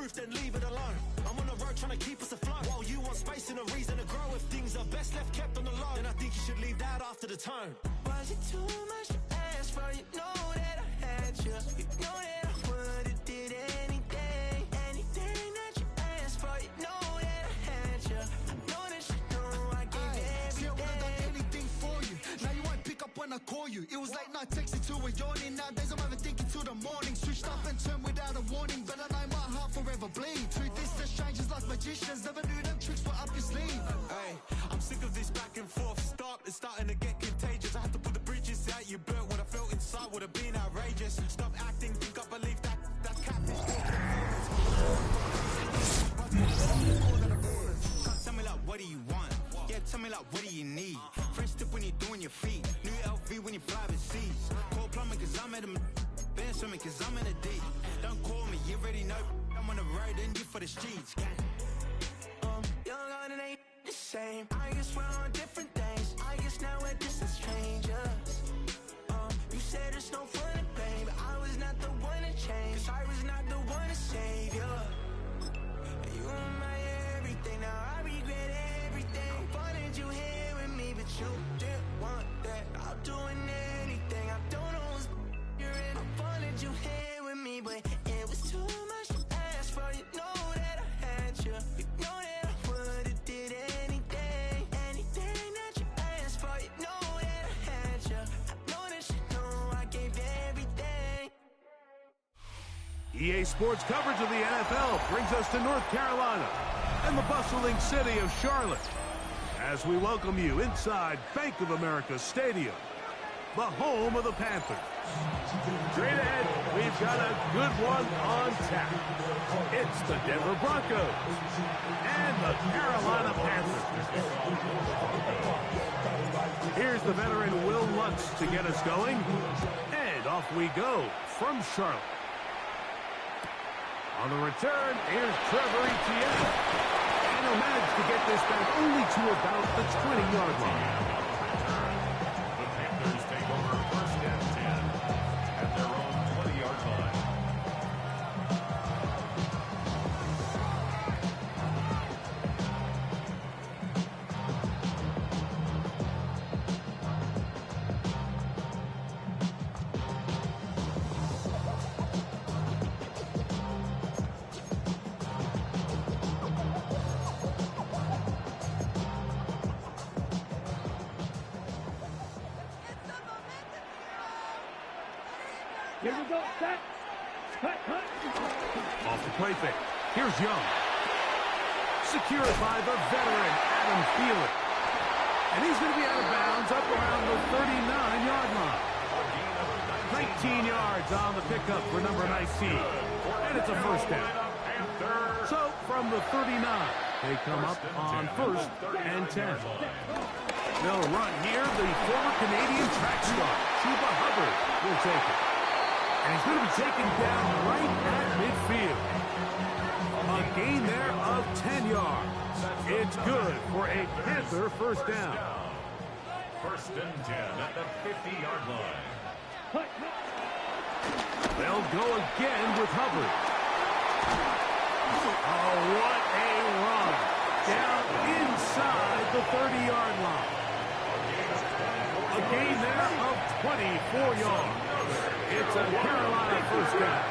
truth, then leave it alone. I'm on the road trying to keep us afloat, while you want space and a reason to grow. If things are best left kept on the low, then I think you should leave that after the tone. Was it too much to ask for? You know that I had you. You know that I would've did anything, anything that you asked for. You know that I had you. I know that you know I gave everything. See, I would've done anything for you. Now you won't pick up when I call you. It was late night texting to a yawning. Nowadays I'm overthinking till the morning. Switched up and turned without a warning, but I know my heart forever bleed. Truth is that strangers like magicians never knew them tricks were up your sleeve. Hey, I'm sick of this back and forth. It's starting to get contagious. I had to put the bridges out you built. What I felt inside would have been outrageous. Stop acting, think I believe that catfish. Tell me like, what do you want? Yeah, tell me like, what do you need? French tip when you're doing your feet. New LV when you fly overseas. Call plumbing cause I'm at a band swimming cause I'm in a deep. Don't call me, you already know. I'm on the road and you for the streets. Young and ain't the same. I guess we're on different things. I guess now we're distant strangers. You said there's no fun in pain, but I was not the one to change. 'Cause I was not the one to save you. You were my everything. Now I regret everything. I wanted you here with me, but you didn't want that. I'll do anything. I don't know what's you're in. I wanted you here with me, but it was too much to ask for. You know that I had you. You know that I would've did anything, anything that you asked for. You know that I had you. I know that you know I gave everything. EA Sports coverage of the NFL brings us to North Carolina and the bustling city of Charlotte as we welcome you inside Bank of America Stadium, the home of the Panthers. Straight ahead, we've got a good one on tap. It's the Denver Broncos and the Carolina Panthers. Here's the veteran Will Lutz to get us going, and off we go from Charlotte. On the return, here's Trevor Etienne. And he'll manage to get this back only to about the 20-yard line. The Panthers take over first and 10 at their own 20-yard line. Here we go, set, cut. Off the play fake. Here's Young. Secured by the veteran Adam Thielen. And he's going to be out of bounds up around the 39-yard line. 19 yards on the pickup for number 19. And it's a first down. So from the 39, they come up on first and 10. They'll run here. The former Canadian track star, Chuba Hubbard, will take it. And he's going to be taken down right at midfield. A gain there of 10 yards. It's good for a Panther first down. First and 10 at the 50-yard line. They'll go again with Hubbard. Oh, what a run. Down inside the 30-yard line. A gain there of 24 yards. It's a Carolina first down.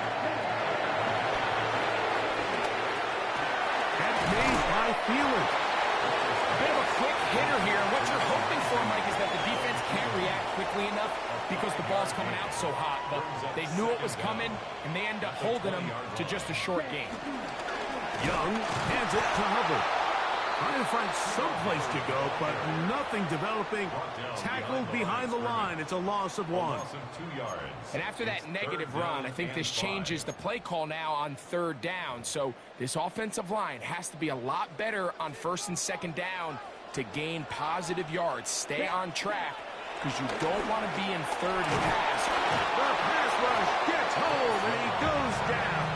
Catch made by Thielen. Bit of a quick hitter here. What you're hoping for, Mike, is that the defense can't react quickly enough because the ball's coming out so hot. But they knew it was coming, and they end up holding them to just a short gain. Young hands it to Hubbard. Trying to find some place to go, but nothing developing. Tackled behind the line. It's a loss of 1. And after that negative run, I think this changes the play call now on third down. So this offensive line has to be a lot better on first and second down to gain positive yards. Stay on track because you don't want to be in third and pass. The pass rush gets home, and he goes down.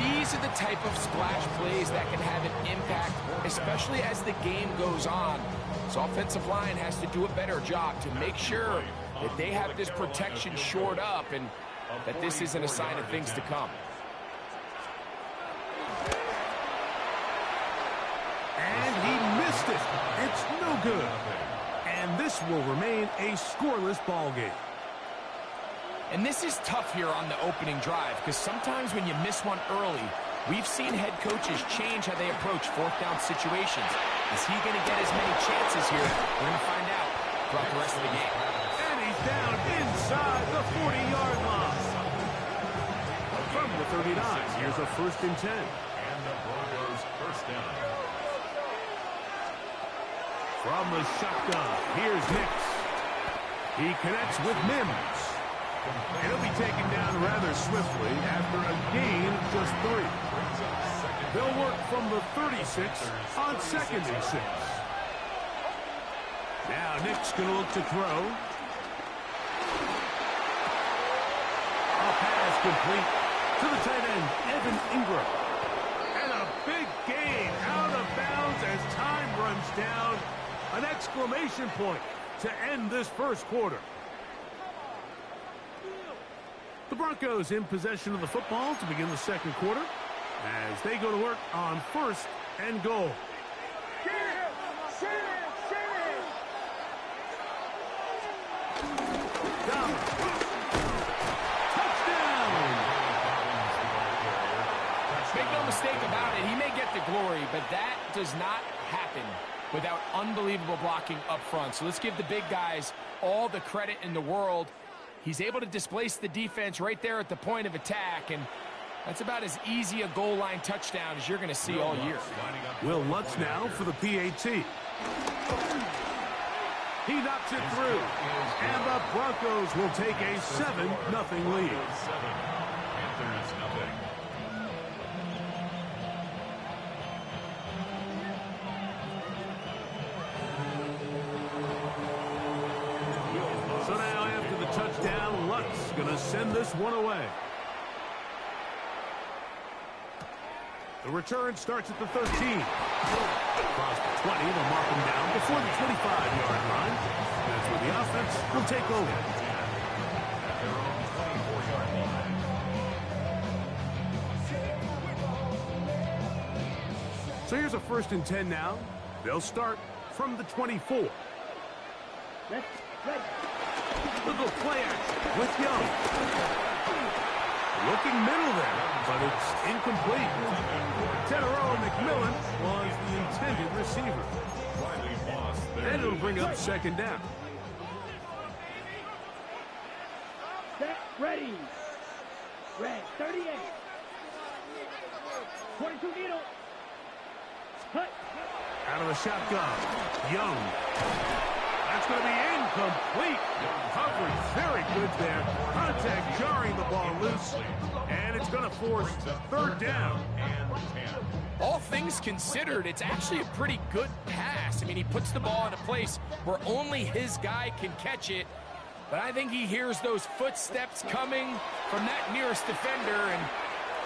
These are the type of splash plays that can have an impact, especially as the game goes on. So offensive line has to do a better job to make sure that they have this protection shored up and that this isn't a sign of things to come. It's no good. And this will remain a scoreless ball game. And this is tough here on the opening drive, because sometimes when you miss one early, we've seen head coaches change how they approach fourth down situations. Is he going to get as many chances here? We're going to find out throughout the rest of the game. And he's down inside the 40-yard line. From the 39, here's a 1st and 10. And the Broncos first down. From the shotgun, here's Nix. He connects with Mims. And he'll be taken down rather swiftly after a gain of just 3. They'll work from the 36 on 2nd and 6. Now Nick's going to look to throw. A pass complete to the tight end, Evan Ingram. And a big gain out of bounds as time runs down. An exclamation point to end this first quarter. The Broncos in possession of the football to begin the second quarter as they go to work on 1st and goal. Touchdown! Make no mistake about it, he may get the glory, but that does not happen without unbelievable blocking up front. So let's give the big guys all the credit in the world. He's able to displace the defense right there at the point of attack, and that's about as easy a goal line touchdown as you're going to see all year. Will Lutz now for the PAT. He knocks it through, and the Broncos will take a 7-0 lead. Panthers nothing. So now after the touchdown, Lutz going to send this one away. The return starts at the 13. Across the 20, they'll mark him down before the 25-yard line. That's where the offense will take over. At their own 24-yard line. So here's a 1st and 10 now. They'll start from the 24. Little play action with Young. Looking middle there, but it's incomplete. Tedero McMillan was the intended receiver. And it'll bring up 2nd down. Set, ready. Red, 38. 22 needle. Cut. Out of the shotgun, Young. That's going to be incomplete. Coverage very good there. Contact jarring the ball loose. And it's going to force 3rd down. All things considered, it's actually a pretty good pass. I mean, he puts the ball in a place where only his guy can catch it. But I think he hears those footsteps coming from that nearest defender, and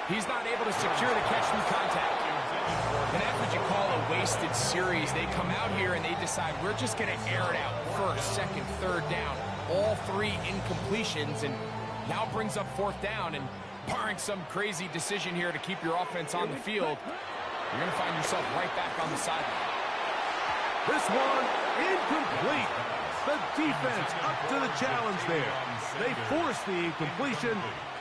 he's not able to secure the catch through contact. And that's what you call a wasted series. They come out here and they decide, we're just going to air it out. 1st, 2nd, 3rd down. All 3 incompletions, and now brings up 4th down. And barring some crazy decision here to keep your offense on the field, you're going to find yourself right back on the sideline. This one incomplete. The defense up to the challenge there. They force the incompletion,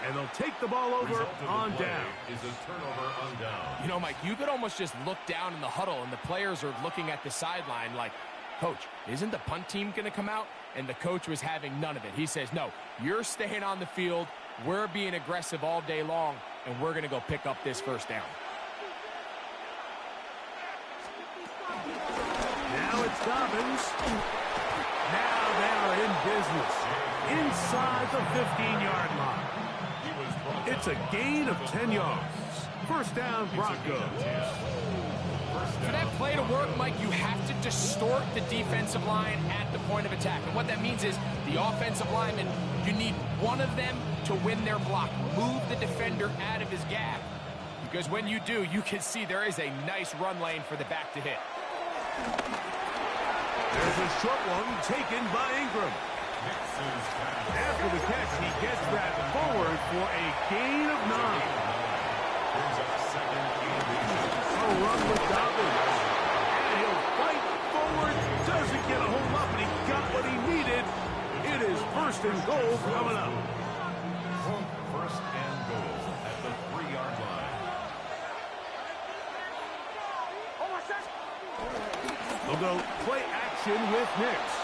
and they'll take the ball over on down. Is a turnover on down. You know, Mike, you could almost just look down in the huddle, and the players are looking at the sideline like, Coach, isn't the punt team going to come out? And the coach was having none of it. He says, no, you're staying on the field. We're being aggressive all day long, and we're going to go pick up this 1st down. Now it's Dobbins. Now they are in business inside the 15-yard line. It's a gain of 10 yards. 1st down, Broncos. For that play to work, Mike, you have to distort the defensive line at the point of attack. And what that means is the offensive lineman, you need one of them to win their block. Move the defender out of his gap. Because when you do, you can see there is a nice run lane for the back to hit. There's a short one taken by Ingram. After the catch, he gets that forward for a gain of 9. A run with Dobbins. And he'll fight forward get a hold up, and he got what he needed. It is first and goal coming up. First and goal at the 3-yard line. They'll go play action with Nix.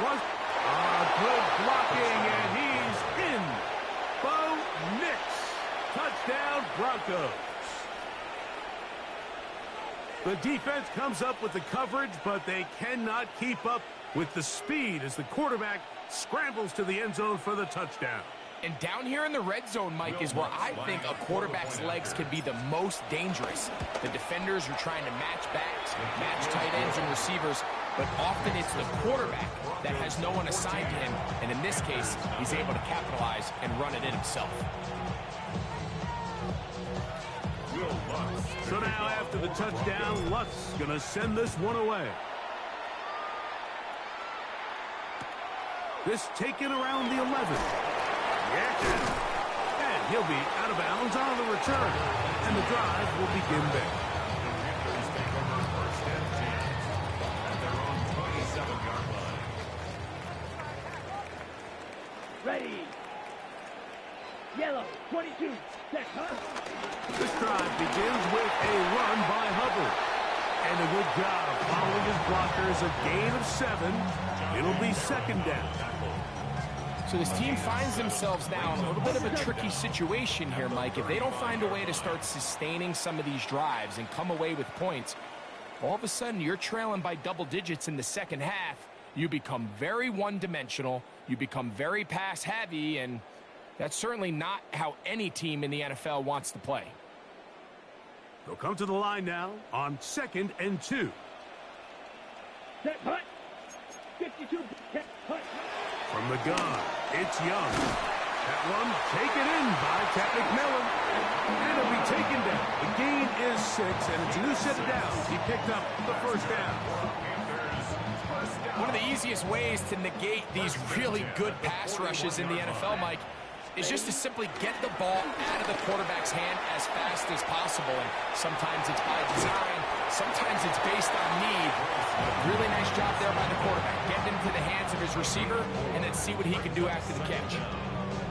Good blocking, and he's in. Bo Nix. Touchdown, Broncos. The defense comes up with the coverage, but they cannot keep up with the speed as the quarterback scrambles to the end zone for the touchdown. And down here in the red zone, Mike, is where I think a quarterback's legs can be the most dangerous. The defenders are trying to match backs, match tight ends and receivers, but often it's the quarterback that has no one assigned to him, and in this case, he's able to capitalize and run it in himself. So now after the touchdown, Luck's going to send this one away. This taken around the 11. And he'll be out of bounds on the return. And the drive will begin there. Panthers take over first and 10 at their own 27-yard line. Ready. Yellow, 22. Set, huh? This drive begins with a run by Hubbard. And a good job following his blockers. A gain of 7. It'll be second down. So this team finds themselves now in a little bit of a tricky situation here, Mike. If they don't find a way to start sustaining some of these drives and come away with points, all of a sudden you're trailing by double digits in the second half. You become very one-dimensional. You become very pass-heavy, and that's certainly not how any team in the NFL wants to play. They'll come to the line now on 2nd and 2. Set, punt. 52. Set, punt. From the gun, it's Young. That one taken in by Tat McMillan. And it'll be taken down. The gain is 6, and it's a new set of downs. He picked up the first down. One of the easiest ways to negate these really good pass rushes in the NFL, Mike, is just to simply get the ball out of the quarterback's hand as fast as possible. And sometimes it's by design, sometimes it's based on need. Really nice job there by the quarterback. Get into the hands of his receiver and then see what he can do after the catch.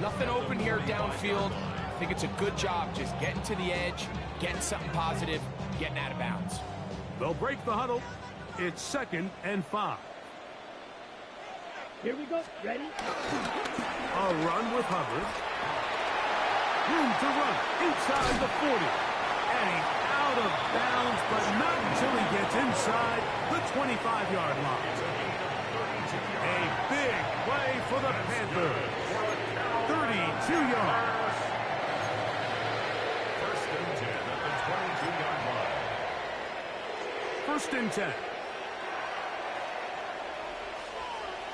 Nothing open here downfield. I think it's a good job just getting to the edge, getting something positive, getting out of bounds. They'll break the huddle. It's 2nd and 5. Here we go. Ready? A run with Hubbard. Room to run inside the 40. And he's out of bounds, but not until he gets inside the 25-yard line. A big play for the Panthers. 32 yards. First and 10 at the 22-yard line. First and 10.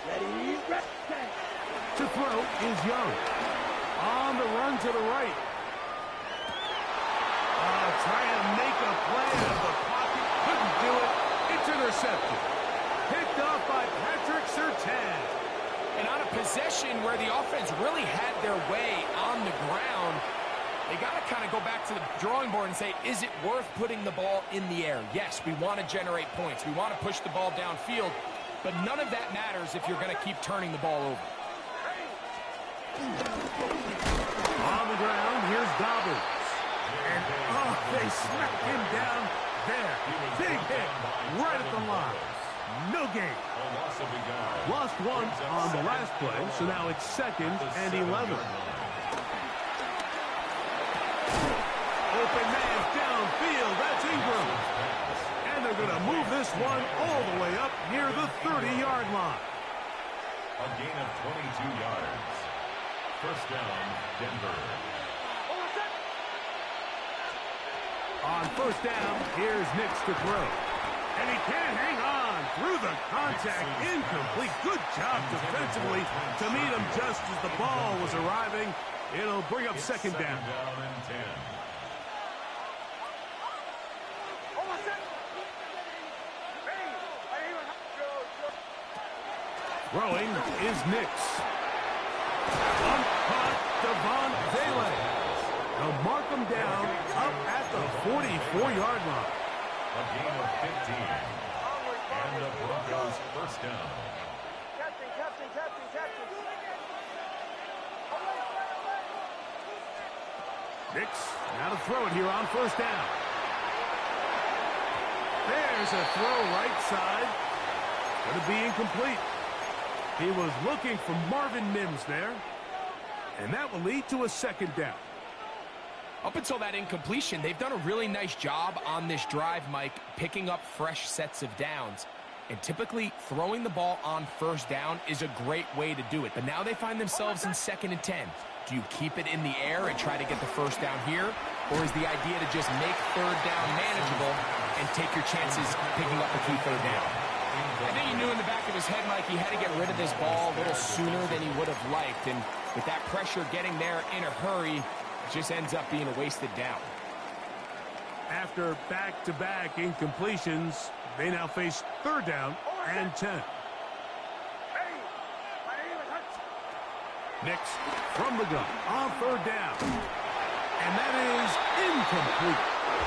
Ready? Set. To throw is Young. On the run to the right. Trying to make a play out of the pocket. Couldn't do it. It's intercepted. Picked off by Patrick Surtain. And on a possession where the offense really had their way on the ground, they got to kind of go back to the drawing board and say, is it worth putting the ball in the air? Yes, we want to generate points. We want to push the ball downfield. But none of that matters if you're going to keep turning the ball over. On the ground, here's Dobbins. And, they smacked him down there. Big hit right at the line. No gain. Lost one on the last play, so now it's 2nd and 11. Open man downfield. That's Ingram. And they're going to move this one all the way up near the 30-yard line. A gain of 22 yards. First down, Denver. On first down, here's Nix to throw. And he can't hang on through the contact. Incomplete. Good job defensively to meet him just as the ball was arriving. It'll bring up second down. Down and 10. Throwing is Nix. Uncaught Devon Vele. They'll mark him down up at the 44-yard line. A gain of 15. And the Broncos first down. Nix now to throw it here on first down. There's a throw right side. Going to be incomplete. He was looking for Marvin Mims there. And that will lead to a second down. Up until that incompletion, they've done a really nice job on this drive, Mike, picking up fresh sets of downs. And typically, throwing the ball on first down is a great way to do it. But now they find themselves in 2nd and 10. Do you keep it in the air and try to get the first down here? Or is the idea to just make third down manageable and take your chances picking up a key third down? I think he knew in the back of his head, Mike, he had to get rid of this ball a little sooner than he would have liked. And with that pressure getting there in a hurry, it just ends up being a wasted down. After back-to-back incompletions, they now face 3rd down and 10. Nix from the gun on 3rd down. And that is incomplete.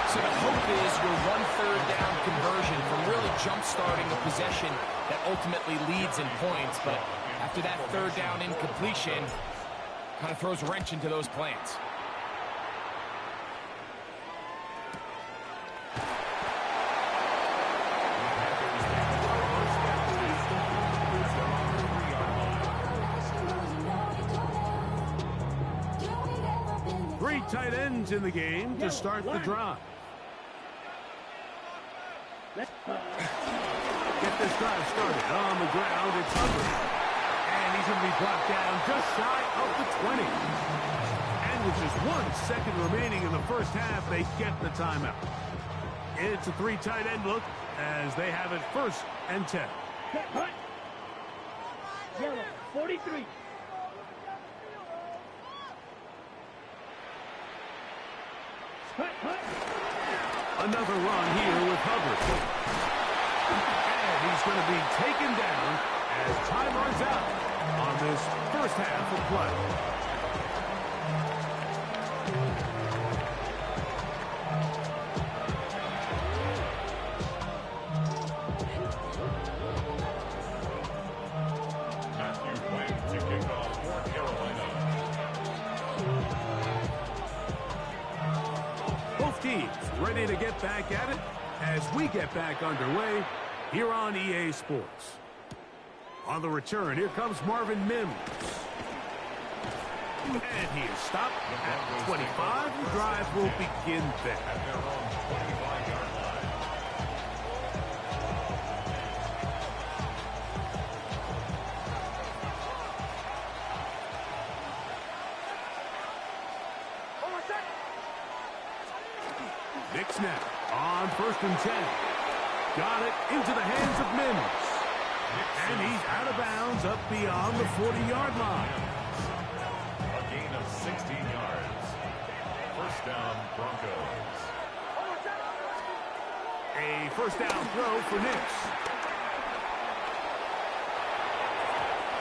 So the hope is your 1/3 down conversion from really jump-starting a possession that ultimately leads in points. But after that 3rd down incompletion, kind of throws a wrench into those plans. Three tight ends in the game to start the drive. Get this drive started on the ground. It's Hubbard. And he's going to be brought down just shy of the 20. And with just 1 second remaining in the first half, they get the timeout. It's a 3 tight end look as they have it 1st and 10. Hut. Yellow, 43. Hut. Another run here with Hubbard. And he's going to be taken down as time runs out on this first half of play. Matthew Wayne to kick off for Carolina. Both teams ready to get back at it as we get back underway here on EA Sports. On the return, here comes Marvin Mims. And he is stopped at 25. The drive will begin there. At their own 25-yard line. Nix now on 1st and 10. Got it into the hands of Mims. And he's out of bounds up beyond the 40-yard line. A gain of 16 yards. First down, Broncos. A first down throw for Nix.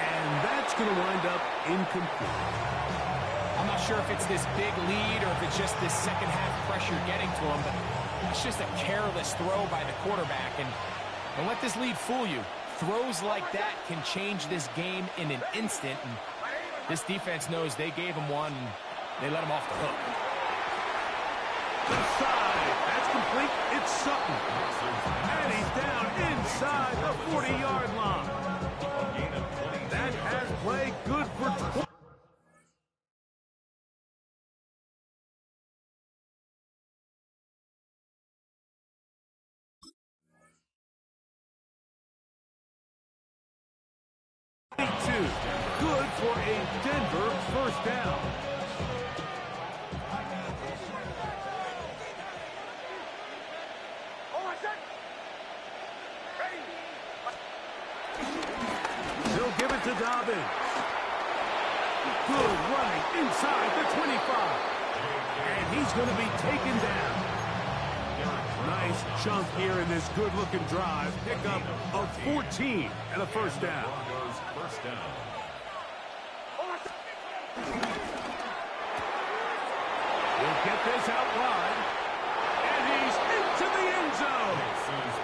And that's going to wind up incomplete. I'm not sure if it's this big lead or if it's just this second half pressure getting to him, but it's just a careless throw by the quarterback. And don't let this lead fool you. Throws like that can change this game in an instant. And this defense knows they gave him one, and they let him off the hook. Inside. That's complete. It's Sutton. And he's down inside the 40-yard line. That has played good for 22. Good for a Denver first down. He'll give it to Dobbins. Good running inside the 25. And he's going to be taken down. Nice chunk here in this good-looking drive. Pickup of 14 and a first down. Broncos first down. He'll get this out wide. And he's into the end zone. This is